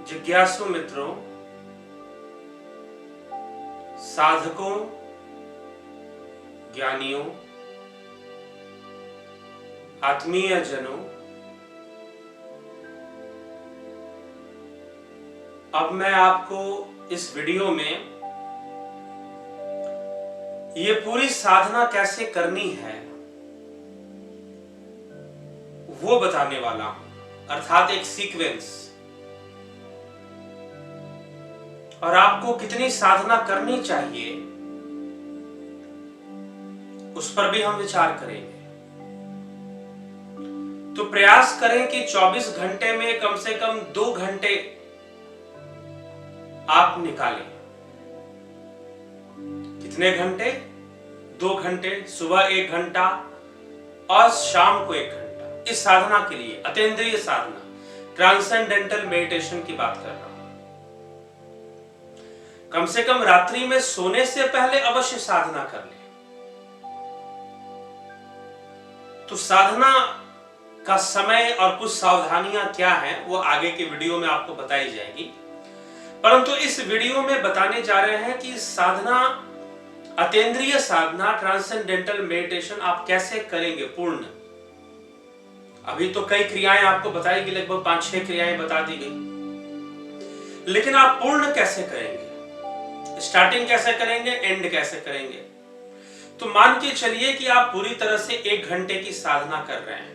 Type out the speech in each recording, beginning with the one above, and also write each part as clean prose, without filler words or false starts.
जिज्ञासु मित्रों, साधकों, ज्ञानियों, आत्मीय जनों, अब मैं आपको इस वीडियो में ये पूरी साधना कैसे करनी है वो बताने वाला हूं, अर्थात एक सीक्वेंस। और आपको कितनी साधना करनी चाहिए उस पर भी हम विचार करेंगे। तो प्रयास करें कि 24 घंटे में कम से कम 2 घंटे आप निकालें। कितने घंटे? 2 घंटे, सुबह 1 घंटा और शाम को 1 घंटा इस साधना के लिए, अतीन्द्रिय साधना, ट्रांसेंडेंटल मेडिटेशन की बात कर रहा हूं। कम से कम रात्रि में सोने से पहले अवश्य साधना कर लें। तो साधना का समय और कुछ सावधानियां क्या हैं वो आगे के वीडियो में आपको बताई जाएगी, परंतु इस वीडियो में बताने जा रहे हैं कि साधना, अतीन्द्रिय साधना, ट्रांसेंडेंटल मेडिटेशन आप कैसे करेंगे पूर्ण। अभी तो कई क्रियाएं आपको बताई गई, लगभग 5-6 क्रियाएं बता दी गई, लेकिन आप पूर्ण कैसे करेंगे, स्टार्टिंग कैसे करेंगे, एंड कैसे करेंगे। तो मान के चलिए कि आप पूरी तरह से 1 घंटे की साधना कर रहे हैं,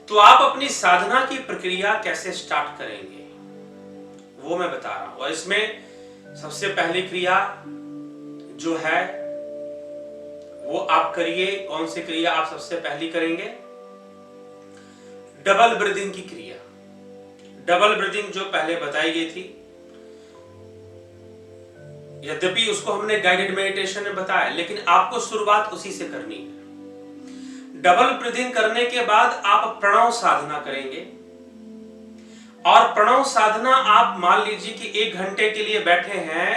तो आप अपनी साधना की प्रक्रिया कैसे स्टार्ट करेंगे वो मैं बता रहा हूं। और इसमें सबसे पहली क्रिया जो है वो आप करिए। कौन सी क्रिया आप सबसे पहली करेंगे? डबल ब्रीदिंग की क्रिया। डबल ब्रीदिंग जो पहले बताई गई थी, यद्यपि उसको हमने गाइडेड मेडिटेशन में बताया, लेकिन आपको शुरुआत उसी से करनी है। डबल ब्रीदिंग करने के बाद आप प्रणव साधना करेंगे। और प्रणव साधना आप मान लीजिए कि 1 घंटे के लिए बैठे हैं,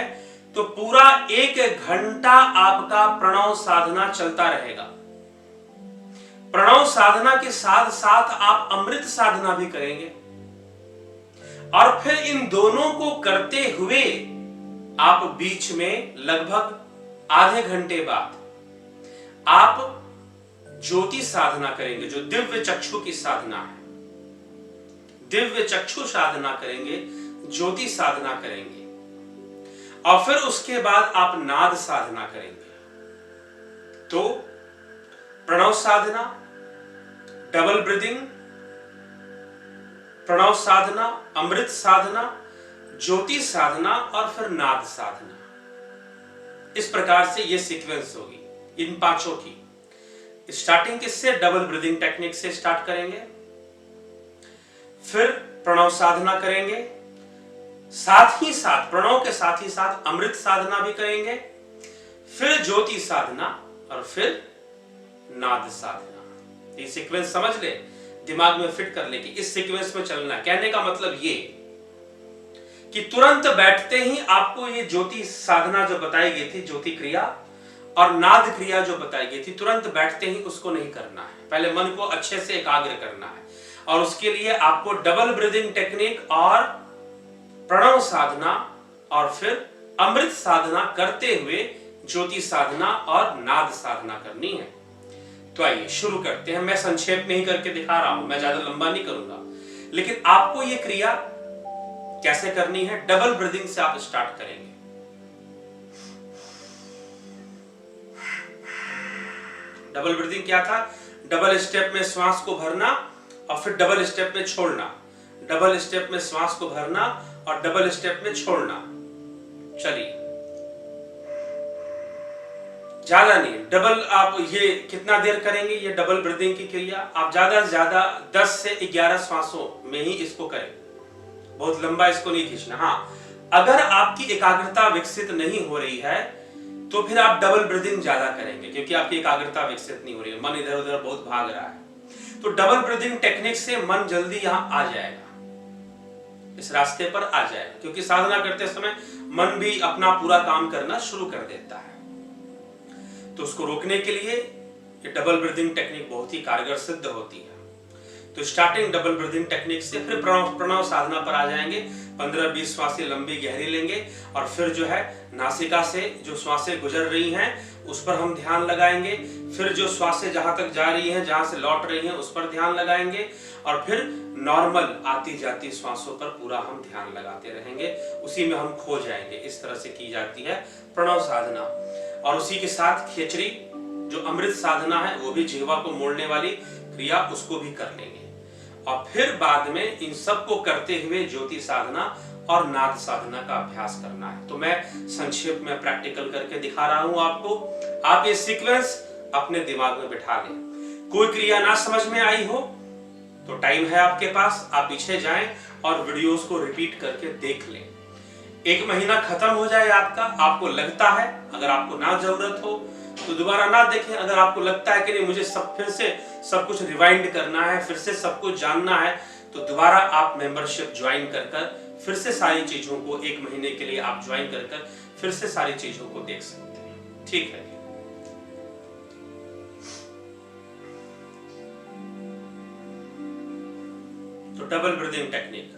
तो पूरा 1 घंटा आपका प्रणव साधना चलता रहेगा। प्रणव साधना के साथ साथ आप अमृत साधना भी करेंगे। और फिर इन दोनों को करते हुए आप बीच में लगभग आधे घंटे बाद आप ज्योति साधना करेंगे, जो दिव्य चक्षु की साधना है। दिव्य चक्षु साधना करेंगे, ज्योति साधना करेंगे। और फिर उसके बाद आप नाद साधना करेंगे। तो प्रणव साधना, डबल ब्रीदिंग, प्रणव साधना, अमृत साधना, ज्योति साधना और फिर नाद साधना। इस प्रकार से यह सीक्वेंस होगी इन 5 की। स्टार्टिंग किससे? डबल ब्रीदिंग टेक्निक से स्टार्ट करेंगे, फिर प्रणव साधना करेंगे, साथ ही साथ प्रणव के साथ ही साथ अमृत साधना भी करेंगे, फिर ज्योति साधना और फिर नाद साधना। ये सीक्वेंस समझ ले, दिमाग में फिट कर ले कि इस सीक्वेंस में चलना। कहने का मतलब ये कि तुरंत बैठते ही आपको ये ज्योति साधना जो बताई गई थी, ज्योति क्रिया और नाद क्रिया जो बताई गई थी, तुरंत बैठते ही उसको नहीं करना है। पहले मन को अच्छे से एकाग्र करना है। और उसके लिए आपको डबल ब्रीदिंग टेक्निक और प्रणव साधना और फिर अमृत साधना करते हुए ज्योति साधना और नाद साधना करनी है। तो आइए शुरू करते हैं। मैं संक्षेप में ही करके दिखा रहा हूं, मैं ज्यादा लंबा नहीं करूंगा, लेकिन आपको यह क्रिया कैसे करनी है, डबल ब्रीदिंग से आप स्टार्ट करेंगे। डबल ब्रीदिंग क्या था? डबल स्टेप में श्वास को भरना और फिर डबल स्टेप में छोड़ना, डबल स्टेप में श्वास को भरना और डबल स्टेप में छोड़ना। चलिए, ज्यादा नहीं, डबल आप ये कितना देर करेंगे ये डबल ब्रीदिंग की क्रिया? आप ज्यादा से ज्यादा 10 से 11 श्वासों में ही इसको करें, बहुत लंबा इसको नहीं खींचना। हाँ, अगर आपकी एकाग्रता विकसित नहीं हो रही है तो फिर आप डबल ब्रीदिंग ज्यादा करेंगे, क्योंकि आपकी एकाग्रता विकसित नहीं हो रही है, मन इधर उधर बहुत भाग रहा है। तो डबल ब्रीदिंग टेक्निक से मन जल्दी यहां आ जाएगा, इस रास्ते पर आ जाएगा, क्योंकि साधना करते समय मन भी अपना पूरा काम करना शुरू कर देता है। तो उसको रोकने के लिए ये डबल ब्रीदिंग टेक्निक बहुत ही कारगर सिद्ध होती है। तो स्टार्टिंग डबल ब्रीदिंग टेक्निक से फिर प्रणव साधना पर आ जाएंगे। 15-20 श्वासें लंबी गहरी लेंगे और फिर जो है नासिका से जो श्वासें गुजर रही हैं उस पर हम ध्यान लगाएंगे। फिर जो श्वासें जहां तक जा रही हैं, जहां से लौट रही हैं, उस पर ध्यान लगाएंगे और फिर नॉर्मल आती जाती श्वासों पर पूरा हम ध्यान लगाते रहेंगे, उसी में हम खो जाएंगे। इस तरह से की जाती है प्रणव साधना। और उसी के साथ खेचरी जो अमृत साधना है, वो भी जिह्वा को मोड़ने वाली क्रिया, उसको भी कर लेंगे। और फिर बाद में इन सब को करते हुए ज्योति साधना और नाद साधना का अभ्यास करना है। तो मैं संक्षेप में प्रैक्टिकल करके दिखा रहा हूं आपको। आप ये सीक्वेंस अपने दिमाग में बिठा लें। कोई क्रिया ना समझ में आई हो तो टाइम है आपके पास, आप पीछे जाएं और वीडियोस को रिपीट करके देख लें। 1 महीना खत्म हो जाए आपका, आपको लगता है, अगर आपको ना जरूरत हो तो दोबारा ना देखें। अगर आपको लगता है कि नहीं मुझे फिर से सब कुछ रिवाइंड करना है, फिर से सब कुछ जानना है, तो दोबारा आप मेंबरशिप ज्वाइन कर फिर से सारी चीजों को 1 महीने के लिए आप ज्वाइन कर फिर से सारी चीजों को देख सकते हैं। ठीक है। तो डबल ब्रीदिंग टेक्निक।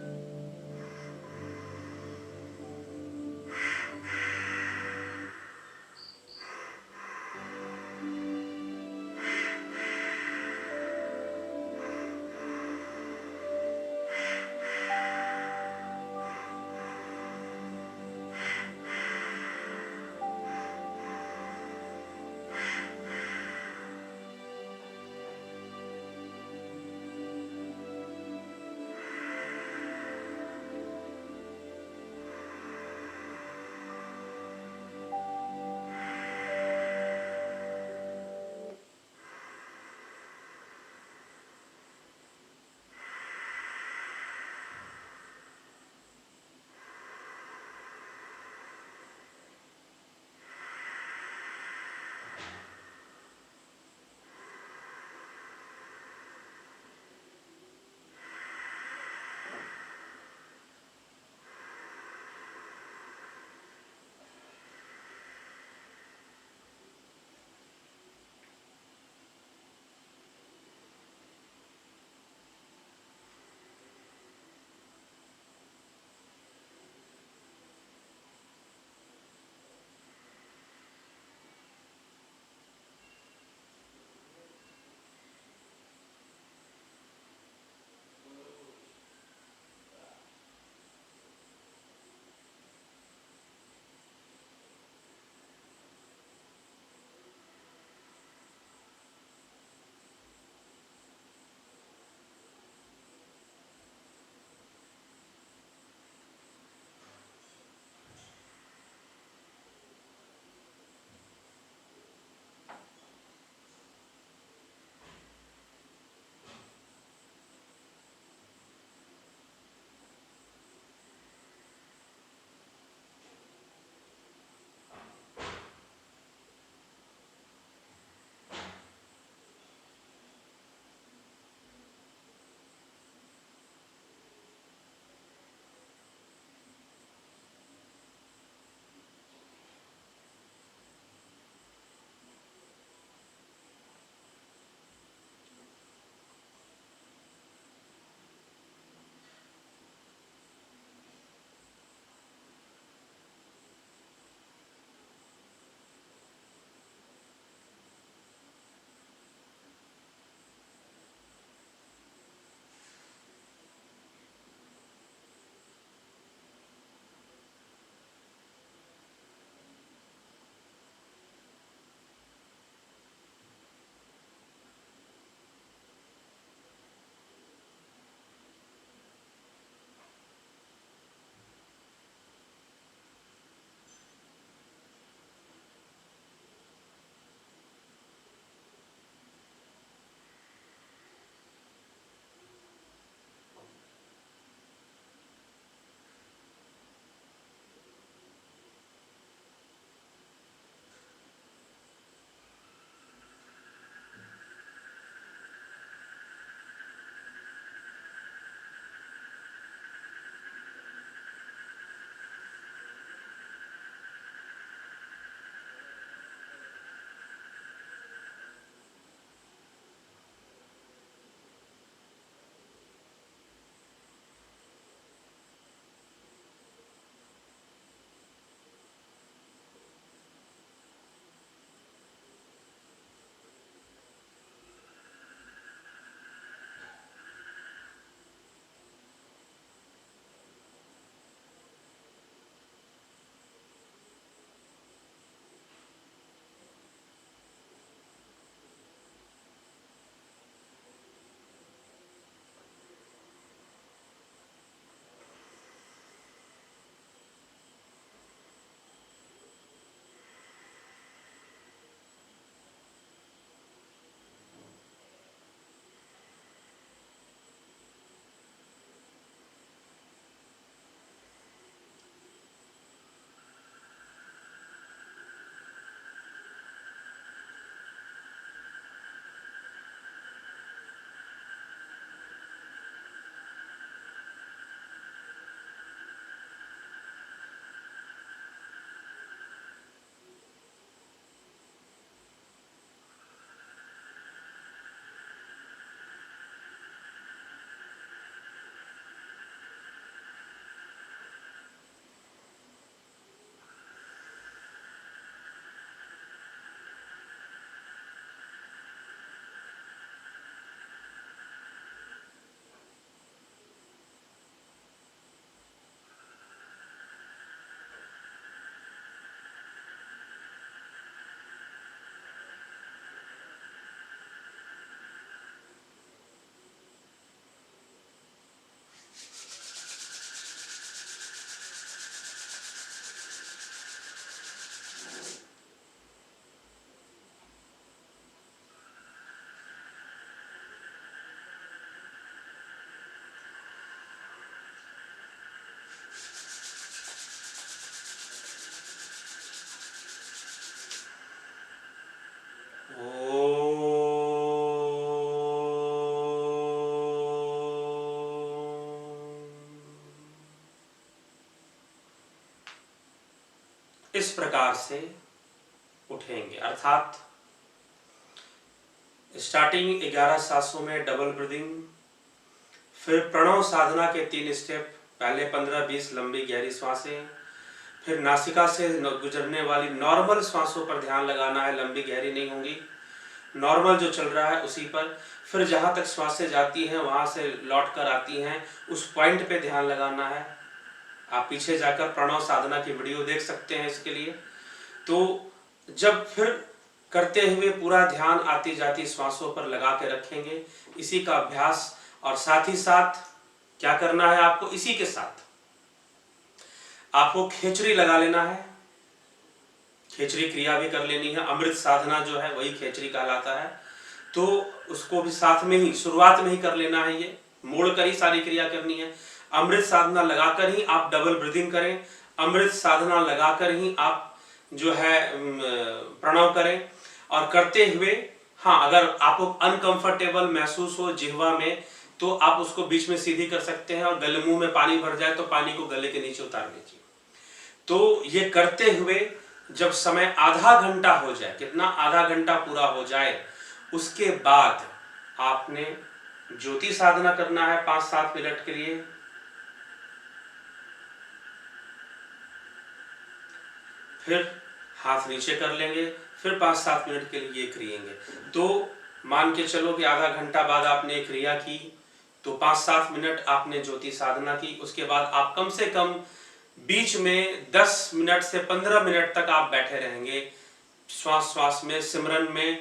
इस प्रकार से उठेंगे, अर्थात स्टार्टिंग 11 सांसों में डबल ब्रीदिंग, फिर प्रणव साधना के 3 स्टेप, पहले 15-20 लंबी गहरी सांसें, फिर नासिका से गुजरने वाली नॉर्मल सांसों पर ध्यान लगाना है, लंबी गहरी नहीं होंगी, नॉर्मल जो चल रहा है उसी पर। फिर जहाँ तक सांसें जाती हैं वहाँ से लौट कर आती हैं उस पॉइंट पे ध्यान लगाना है। आप पीछे जाकर प्रणव साधना की वीडियो देख सकते हैं इसके लिए। तो जब फिर करते हुए पूरा ध्यान आती जाती श्वासों पर लगा के रखेंगे, इसी का अभ्यास। और साथ ही साथ क्या करना है आपको, इसी के साथ आपको खेचरी लगा लेना है, खेचरी क्रिया भी कर लेनी है। अमृत साधना जो है वही खेचरी कहलाता है, तो उसको भी साथ में ही शुरुआत में ही कर लेना है। ये मोड़ कर ही सारी क्रिया करनी है। अमृत साधना लगाकर ही आप डबल ब्रीदिंग करें, अमृत साधना लगाकर ही आप जो है प्रणव करें। और करते हुए हाँ, अगर आपको अनकंफर्टेबल महसूस हो जिह्वा में तो आप उसको बीच में सीधी कर सकते हैं, और गले मुंह में पानी भर जाए तो पानी को गले के नीचे उतार लीजिए। तो ये करते हुए जब समय आधा घंटा हो जाए, कितना, आधा घंटा पूरा हो जाए, उसके बाद आपने ज्योति साधना करना है 5-7 मिनट के लिए। फिर हाथ नीचे कर लेंगे, फिर 5-7 मिनट के लिए करेंगे। तो मान के चलो कि आधा घंटा बाद आपने क्रिया की, तो 5-7 मिनट आपने ज्योति साधना की। उसके बाद आप कम से कम बीच में 10 मिनट से 15 मिनट तक आप बैठे रहेंगे, श्वास श्वास में, सिमरन में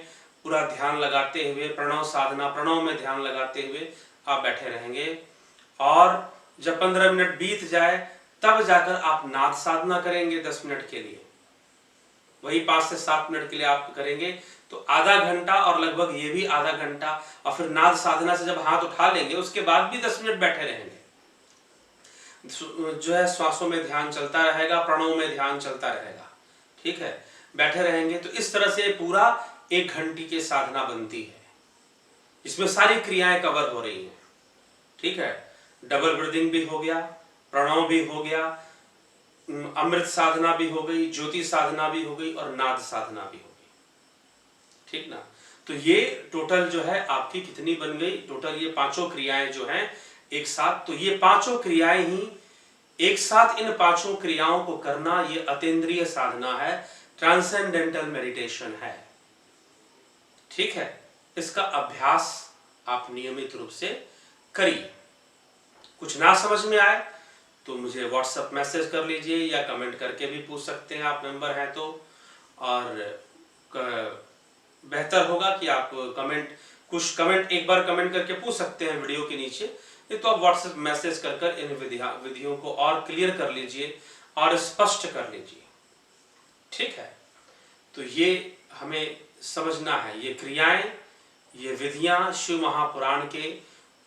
पूरा ध्यान लगाते हुए, प्रणव साधना, प्रणव में ध्यान लगाते हुए आप बैठे रहेंगे। और जब 15 मिनट बीत जाए तब जाकर आप नाद साधना करेंगे 10 मिनट के लिए। वही 5 से 7 मिनट के लिए आप करेंगे, तो आधा घंटा, और लगभग ये भी आधा घंटा। और फिर नाद साधना से जब हाथ उठा लेंगे उसके बाद भी 10 मिनट बैठे रहेंगे, जो है श्वासों में ध्यान चलता रहेगा, प्रणव में ध्यान चलता रहेगा, ठीक है, बैठे रहेंगे। तो इस तरह से पूरा 1 घंटे की साधना बनती है, इसमें सारी क्रियाएं कवर हो रही हैं, ठीक है। डबल ब्रीदिंग भी हो गया, प्रणव भी हो गया, अमृत साधना भी हो गई, ज्योति साधना भी हो गई, और नाद साधना भी हो गई, ठीक ना। तो ये टोटल जो है आपकी कितनी बन गई, टोटल ये 5 क्रियाएं जो हैं एक साथ। तो ये 5 क्रियाएं ही एक साथ, इन 5 क्रियाओं को करना, ये अतीन्द्रिय साधना है, ट्रांसेंडेंटल मेडिटेशन है, ठीक है। इसका अभ्यास आप नियमित रूप से करिए। कुछ ना समझ में आए तो मुझे व्हाट्सएप मैसेज कर लीजिए, या कमेंट करके भी पूछ सकते हैं, आप नंबर है तो। और बेहतर होगा कि आप कुछ कमेंट एक बार कमेंट करके पूछ सकते हैं वीडियो के नीचे, नहीं तो आप व्हाट्सएप मैसेज कर इन विधियों को और क्लियर कर लीजिए और स्पष्ट कर लीजिए, ठीक है। तो ये हमें समझना है, ये क्रियाएं, ये विधियां शिव महापुराण के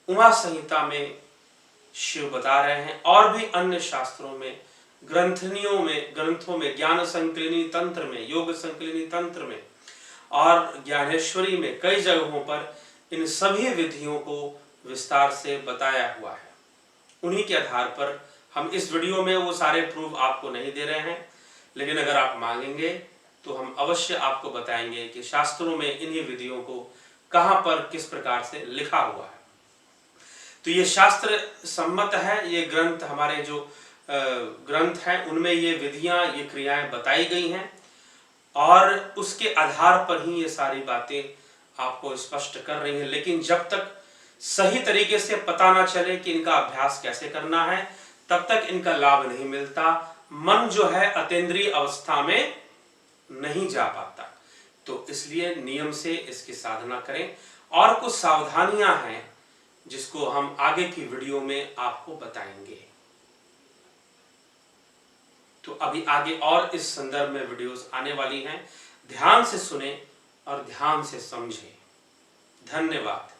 उमा संहिता में शिव बता रहे हैं, और भी अन्य शास्त्रों में, ग्रंथों में, ज्ञान संकलिनी तंत्र में, योग संकलिनी तंत्र में, और ज्ञानेश्वरी में, कई जगहों पर इन सभी विधियों को विस्तार से बताया हुआ है। उन्हीं के आधार पर हम इस वीडियो में वो सारे प्रूफ आपको नहीं दे रहे हैं, लेकिन अगर आप मांगेंगे तो हम अवश्य आपको बताएंगे कि शास्त्रों में इन्हीं विधियों को कहां पर किस प्रकार से लिखा हुआ है। तो ये शास्त्र सम्मत है, ये ग्रंथ, हमारे जो ग्रंथ हैं उनमें ये विधियां, ये क्रियाएं बताई गई हैं, और उसके आधार पर ही ये सारी बातें आपको स्पष्ट कर रही हैं। लेकिन जब तक सही तरीके से पता ना चले कि इनका अभ्यास कैसे करना है, तब तक इनका लाभ नहीं मिलता। मन जो है अतीन्द्रिय अवस्था में नहीं जा पाता। तो इसलिए नियम से इसकी साधना करें, और कुछ सावधानियां हैं जिसको हम आगे की वीडियो में आपको बताएंगे। तो अभी आगे और इस संदर्भ में वीडियोस आने वाली हैं, ध्यान से सुने और ध्यान से समझें। धन्यवाद।